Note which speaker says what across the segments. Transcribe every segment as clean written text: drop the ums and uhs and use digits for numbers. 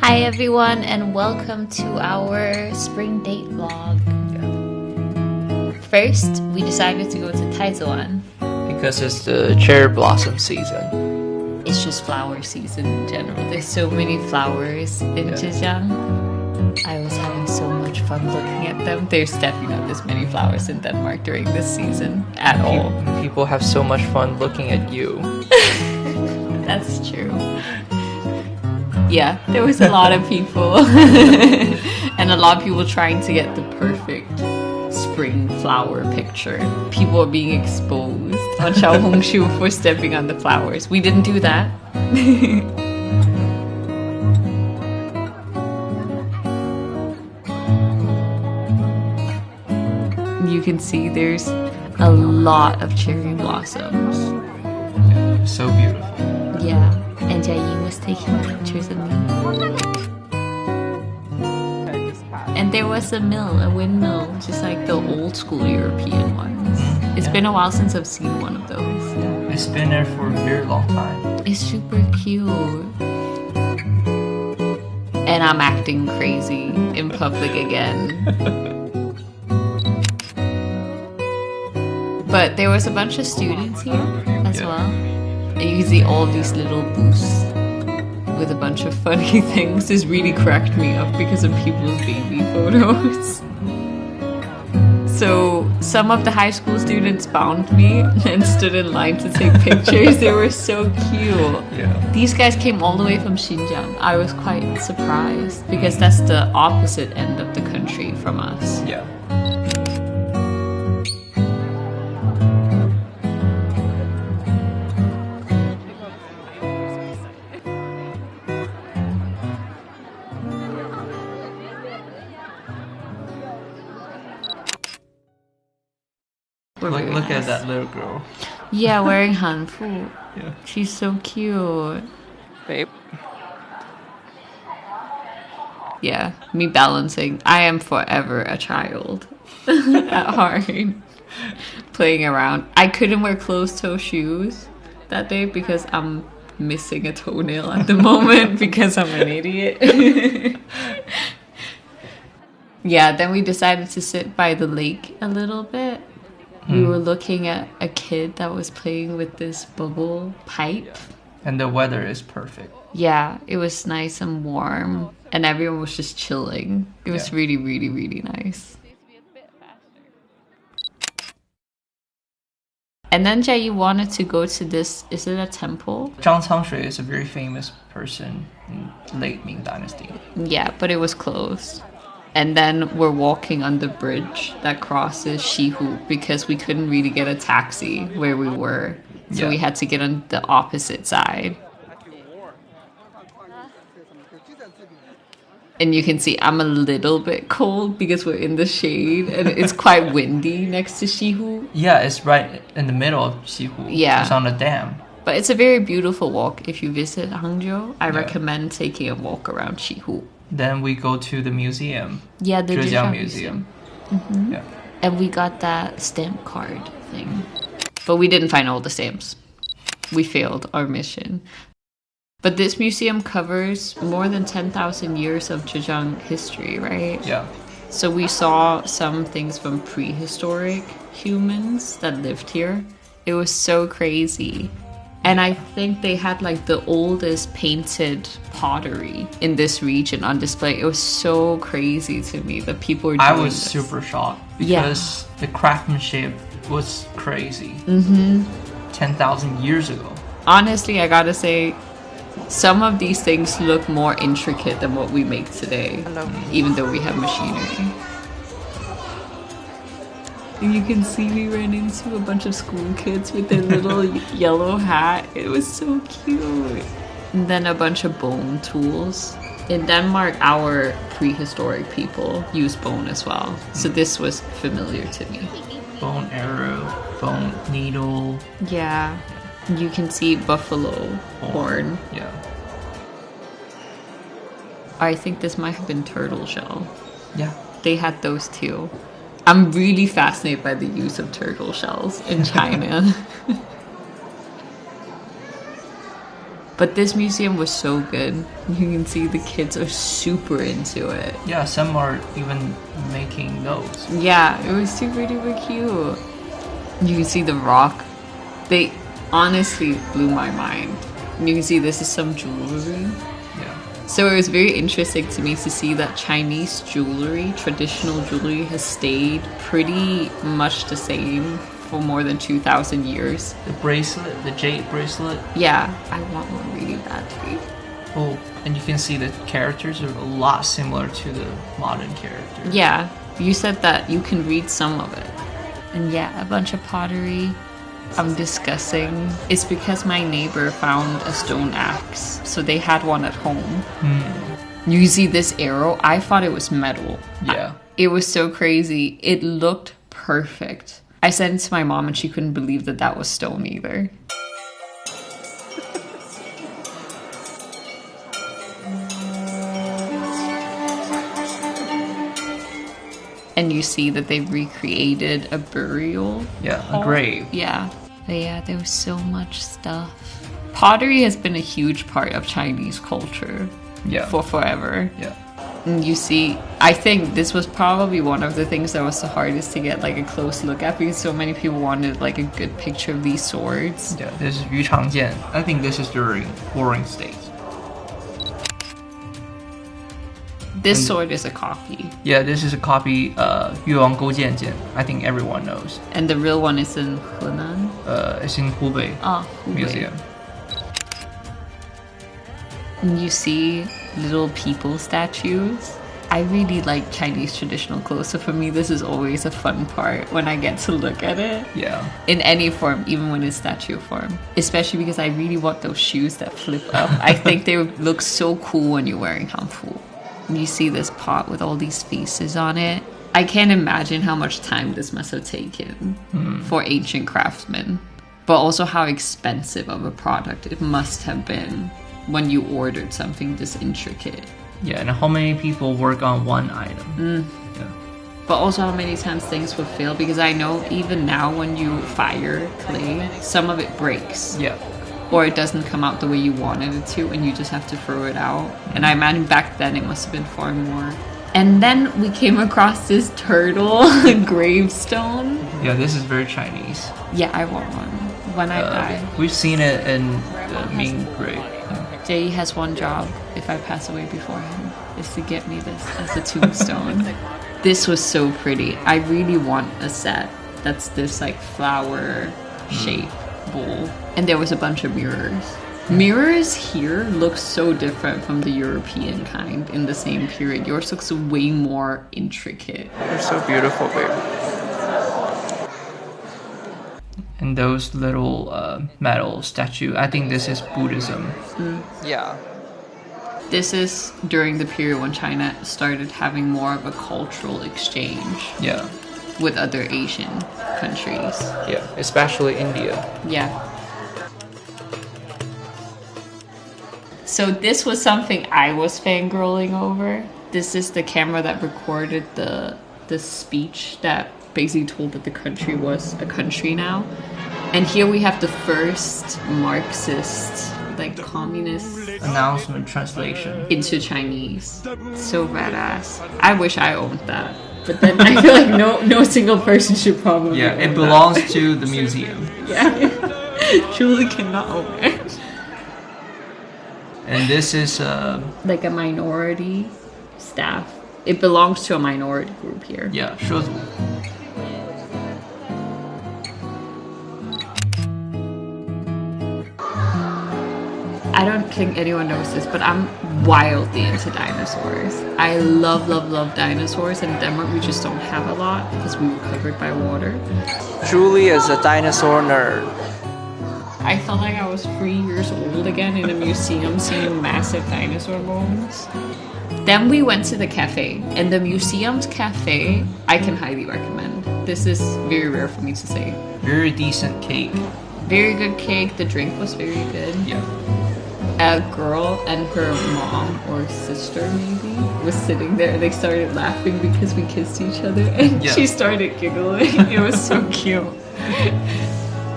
Speaker 1: Hi everyone and welcome to our spring date vlog. First, we decided to go to Taiwan.
Speaker 2: Because it's the cherry blossom season.
Speaker 1: It's just flower season in general. There's so many flowers in Zhejiang. I was having so much fun looking at them. There's definitely not this many flowers in Denmark during this season at all.
Speaker 2: People have so much fun looking at you.
Speaker 1: That's true. Yeah, there was a lot of people. And a lot of people trying to get the perfect spring flower picture. People are being exposed on Xiaohongshu for stepping on the flowers. We didn't do that. You can see there's a lot of cherry blossoms.
Speaker 2: Yeah, so beautiful.
Speaker 1: Yeah, and Jia was taking pictures of me. And there was a windmill, just like the old school European ones. It's been a while since I've seen one of those.
Speaker 2: Yeah, it's been there for a very long time.
Speaker 1: It's super cute. And I'm acting crazy in public again. But there was a bunch of students here as well. And you can see all these little booths with a bunch of funny things. This really cracked me up because of people's baby photos. So some of the high school students found me and stood in line to take pictures. They were so cute.
Speaker 2: Yeah.
Speaker 1: These guys came all the way from Xinjiang. I was quite surprised because that's the opposite end of the country from us.
Speaker 2: Yeah. Look at that little girl.
Speaker 1: Yeah, wearing hanfu.
Speaker 2: Yeah.
Speaker 1: She's so cute.
Speaker 2: Babe.
Speaker 1: Yeah, me balancing. I am forever a child at heart. Playing around. I couldn't wear closed-toe shoes that day because I'm missing a toenail at the moment because I'm an idiot. Yeah, then we decided to sit by the lake a little bit. We were looking at a kid that was playing with this bubble pipe.
Speaker 2: And the weather is perfect.
Speaker 1: Yeah, it was nice and warm. And everyone was just chilling. It was really, really, really nice. And then Jia wanted to go to this, is it a temple?
Speaker 2: Zhang Cangshui is a very famous person in late Ming Dynasty.
Speaker 1: Yeah, but it was closed. And then we're walking on the bridge that crosses Shihu because we couldn't really get a taxi where we were. So we had to get on the opposite side. And you can see I'm a little bit cold because we're in the shade and it's quite windy next to Shihu.
Speaker 2: Yeah, it's right in the middle of Shihu.
Speaker 1: Yeah.
Speaker 2: It's on a dam.
Speaker 1: But it's a very beautiful walk. If you visit Hangzhou, I recommend taking a walk around Shihu.
Speaker 2: Then we go to the museum.
Speaker 1: Yeah, the
Speaker 2: Zhejiang
Speaker 1: Museum.
Speaker 2: Mm-hmm. Yeah.
Speaker 1: And we got that stamp card thing. But we didn't find all the stamps. We failed our mission. But this museum covers more than 10,000 years of Zhejiang history, right?
Speaker 2: Yeah.
Speaker 1: So we saw some things from prehistoric humans that lived here. It was so crazy. And I think they had like the oldest painted pottery in this region on display. It was so crazy to me that people were doing
Speaker 2: I was
Speaker 1: this.
Speaker 2: super shocked because the craftsmanship was crazy. 10,000 years ago.
Speaker 1: Honestly, I gotta say, some of these things look more intricate than what we make today, even though we have machinery. And you can see we ran into a bunch of school kids with their little yellow hat. It was so cute. And then a bunch of bone tools. In Denmark, our prehistoric people use bone as well. So this was familiar to me.
Speaker 2: Bone arrow, bone needle.
Speaker 1: Yeah. You can see buffalo horn.
Speaker 2: Yeah.
Speaker 1: I think this might have been turtle shell.
Speaker 2: Yeah.
Speaker 1: They had those too. I'm really fascinated by the use of turtle shells in China. But this museum was so good. You can see the kids are super into it.
Speaker 2: Yeah, some are even making those.
Speaker 1: Yeah, it was super duper cute. You can see the rock. They honestly blew my mind. You can see this is some jewelry.
Speaker 2: Yeah.
Speaker 1: So it was very interesting to me to see that Chinese jewelry, traditional jewelry, has stayed pretty much the same for more than 2,000 years.
Speaker 2: The bracelet, the jade bracelet.
Speaker 1: Yeah, I want one really badly.
Speaker 2: Oh, and you can see the characters are a lot similar to the modern characters.
Speaker 1: Yeah, you said that you can read some of it. And yeah, a bunch of pottery. I'm discussing. It's because my neighbor found a stone axe, so they had one at home. You see this arrow? I thought it was metal.
Speaker 2: Yeah.
Speaker 1: It was so crazy. It looked perfect. I sent it to my mom and she couldn't believe that that was stone either. And you see that they recreated a burial.
Speaker 2: Yeah, a grave.
Speaker 1: Yeah. But yeah, there was so much stuff. Pottery has been a huge part of Chinese culture.
Speaker 2: Yeah.
Speaker 1: For forever.
Speaker 2: Yeah.
Speaker 1: And you see, I think this was probably one of the things that was the hardest to get like a close look at because so many people wanted like a good picture of these swords.
Speaker 2: Yeah, this is 鱼常剑. I think this is during Warring States.
Speaker 1: This sword is a copy.
Speaker 2: Yeah, this is a copy, 越王勾践剑. I think everyone knows.
Speaker 1: And the real one is in Henan?
Speaker 2: It's in Hubei
Speaker 1: Hubei.
Speaker 2: Museum.
Speaker 1: And you see little people statues. I really like Chinese traditional clothes, so for me this is always a fun part when I get to look at it.
Speaker 2: Yeah.
Speaker 1: In any form, even when it's statue form. Especially because I really want those shoes that flip up. I think they would look so cool when you're wearing hanfu. And you see this pot with all these faces on it. I can't imagine how much time this must have taken for ancient craftsmen. But also how expensive of a product it must have been when you ordered something this intricate.
Speaker 2: Yeah, and how many people work on one item. Yeah.
Speaker 1: But also how many times things would fail, because I know even now when you fire clay, some of it breaks.
Speaker 2: Yeah.
Speaker 1: Or it doesn't come out the way you wanted it to and you just have to throw it out. And I imagine back then it must have been far more. And then we came across this turtle gravestone.
Speaker 2: Yeah, this is very Chinese.
Speaker 1: Yeah, I want one when I die.
Speaker 2: We've seen it in the main grave.
Speaker 1: Jay has one job, if I pass away before him, is to get me this as a tombstone. This was so pretty. I really want a set that's this like flower shape bowl. And there was a bunch of mirrors. Mirrors here look so different from the European kind in the same period. Yours looks way more intricate.
Speaker 2: They're so beautiful, babe. And those little metal statue, I think this is Buddhism. Yeah.
Speaker 1: This is during the period when China started having more of a cultural exchange.
Speaker 2: Yeah.
Speaker 1: With other Asian countries.
Speaker 2: Yeah, especially India.
Speaker 1: Yeah. So this was something I was fangirling over. This is the camera that recorded the speech that basically told that the country was a country now. And here we have the first Marxist, like communist
Speaker 2: announcement translation
Speaker 1: into Chinese. So badass. I wish I owned that. But then I feel like no single person should probably own
Speaker 2: it belongs
Speaker 1: that.
Speaker 2: to the museum.
Speaker 1: Yeah. Julie cannot own it.
Speaker 2: And this is
Speaker 1: like a minority staff. It belongs to a minority group here.
Speaker 2: Yeah, 说族.
Speaker 1: I don't think anyone knows this, but I'm wildly into dinosaurs. I love dinosaurs. In Denmark, we just don't have a lot because we were covered by water.
Speaker 2: Julie is a dinosaur nerd.
Speaker 1: I felt like I was 3 years old again in a museum seeing massive dinosaur bones. Then we went to the cafe, and the museum's cafe, I can highly recommend. This is very rare for me to say.
Speaker 2: Very decent cake.
Speaker 1: Very good cake. The drink was very good.
Speaker 2: Yeah.
Speaker 1: A girl and her mom or sister maybe was sitting there. They started laughing because we kissed each other, and she started giggling. It was so cute.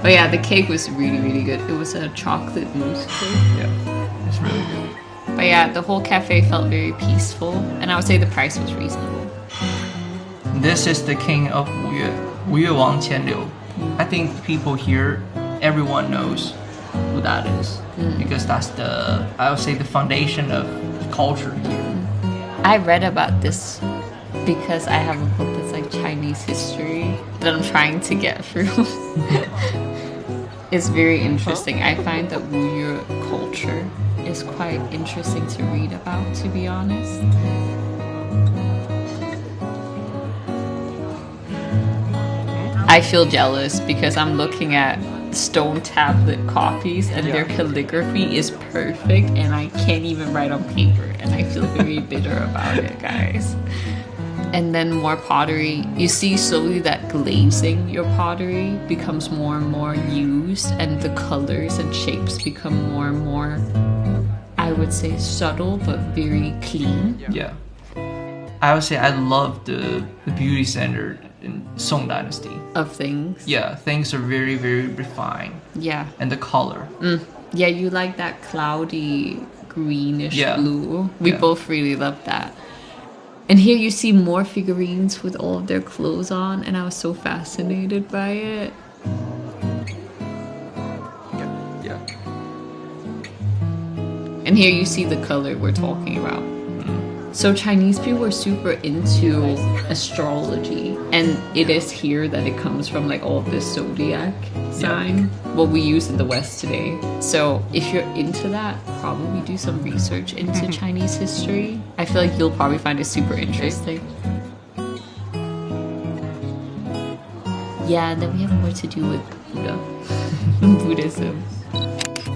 Speaker 1: But yeah, the cake was really, really good. It was a chocolate mousse cake.
Speaker 2: Yeah, it's really good.
Speaker 1: But yeah, the whole cafe felt very peaceful, and I would say the price was reasonable.
Speaker 2: This is the king of 吴越王钱柳. I think people here, everyone knows who that is, because that's I would say the foundation of culture here.
Speaker 1: I read about this because I have a book that's like Chinese history that I'm trying to get through. It's very interesting. I find that Wuyue culture is quite interesting to read about, to be honest. I feel jealous because I'm looking at stone tablet copies and their calligraphy is perfect and I can't even write on paper, and I feel very bitter about it, guys. And then more pottery. You see slowly that glazing your pottery becomes more and more used, and the colors and shapes become more and more, I would say, subtle but very clean.
Speaker 2: Yeah. I would say I love the beauty standard in Song Dynasty.
Speaker 1: Of things.
Speaker 2: Yeah, things are very, very refined.
Speaker 1: Yeah.
Speaker 2: And the color.
Speaker 1: Yeah, you like that cloudy greenish
Speaker 2: Yeah.
Speaker 1: blue. We both really love that. And here you see more figurines with all of their clothes on, and I was so fascinated by it.
Speaker 2: Yeah.
Speaker 1: And here you see the color we're talking about. So Chinese people are super into astrology, and it is here that it comes from, like all of this zodiac sign, what we use in the West today. So if you're into that, probably do some research into Chinese history. I feel like you'll probably find it super interesting. Yeah, and then we have more to do with Buddha, Buddhism.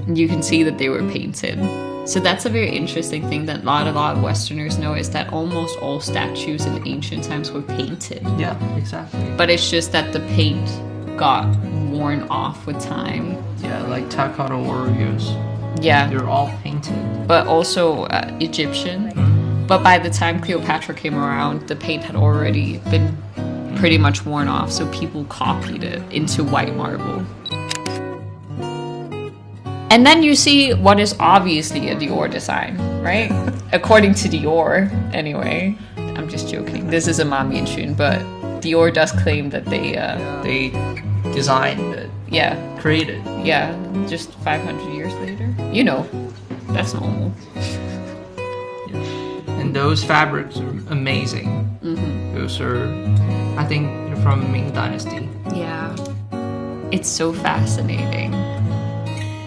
Speaker 1: You can see that they were painted. So that's a very interesting thing that not a lot of Westerners know, is that almost all statues in ancient times were painted.
Speaker 2: Yeah, exactly.
Speaker 1: But it's just that the paint got worn off with time.
Speaker 2: Yeah, like terracotta warriors.
Speaker 1: Yeah.
Speaker 2: They're all painted.
Speaker 1: But also Egyptian. But by the time Cleopatra came around, the paint had already been pretty much worn off, so people copied it into white marble. And then you see what is obviously a Dior design, right? According to Dior, anyway. I'm just joking. This is a Ma Mianxun, but Dior does claim that
Speaker 2: They designed it.
Speaker 1: Yeah.
Speaker 2: Created.
Speaker 1: Yeah, just 500 years later. You know, that's normal.
Speaker 2: And those fabrics are amazing. Those are, I think, they're from Ming Dynasty.
Speaker 1: Yeah. It's so fascinating.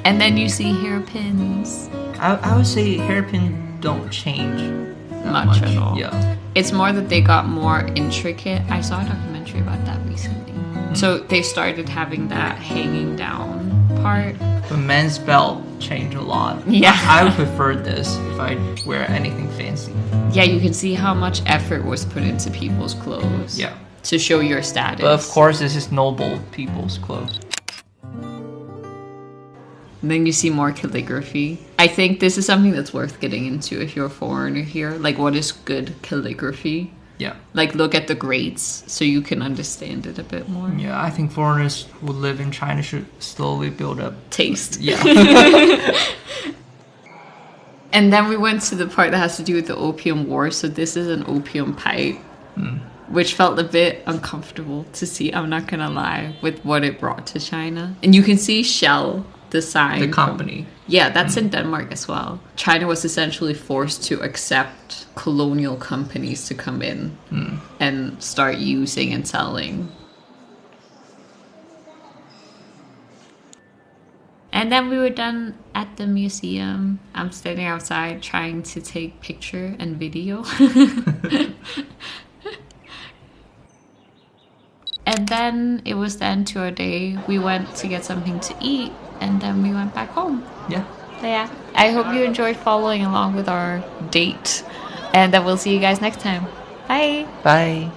Speaker 1: And then you see hairpins.
Speaker 2: I would say hairpin don't change
Speaker 1: Much at all.
Speaker 2: Yeah.
Speaker 1: It's more that they got more intricate. I saw a documentary about that recently. So they started having that hanging down part.
Speaker 2: But men's belt changed a lot.
Speaker 1: Yeah.
Speaker 2: I would prefer this if I wear anything fancy.
Speaker 1: Yeah, you can see how much effort was put into people's clothes.
Speaker 2: Yeah.
Speaker 1: To show your status.
Speaker 2: But of course, this is noble people's clothes.
Speaker 1: And then you see more calligraphy. I think this is something that's worth getting into if you're a foreigner here. Like, what is good calligraphy?
Speaker 2: Yeah.
Speaker 1: Like, look at the grades so you can understand it a bit more.
Speaker 2: Yeah, I think foreigners who live in China should slowly build up
Speaker 1: Taste.
Speaker 2: Yeah.
Speaker 1: And then we went to the part that has to do with the Opium War. So this is an opium pipe, which felt a bit uncomfortable to see, I'm not gonna lie, with what it brought to China. And you can see Shell, the sign.
Speaker 2: The company.
Speaker 1: Yeah, that's in Denmark as well. China was essentially forced to accept colonial companies to come in and start using and selling. And then we were done at the museum. I'm standing outside trying to take picture and video. And then it was the end to our day. We went to get something to eat, and then we went back home.
Speaker 2: Yeah.
Speaker 1: So yeah, I hope you enjoyed following along with our date, and then we'll see you guys next time. Bye.
Speaker 2: Bye.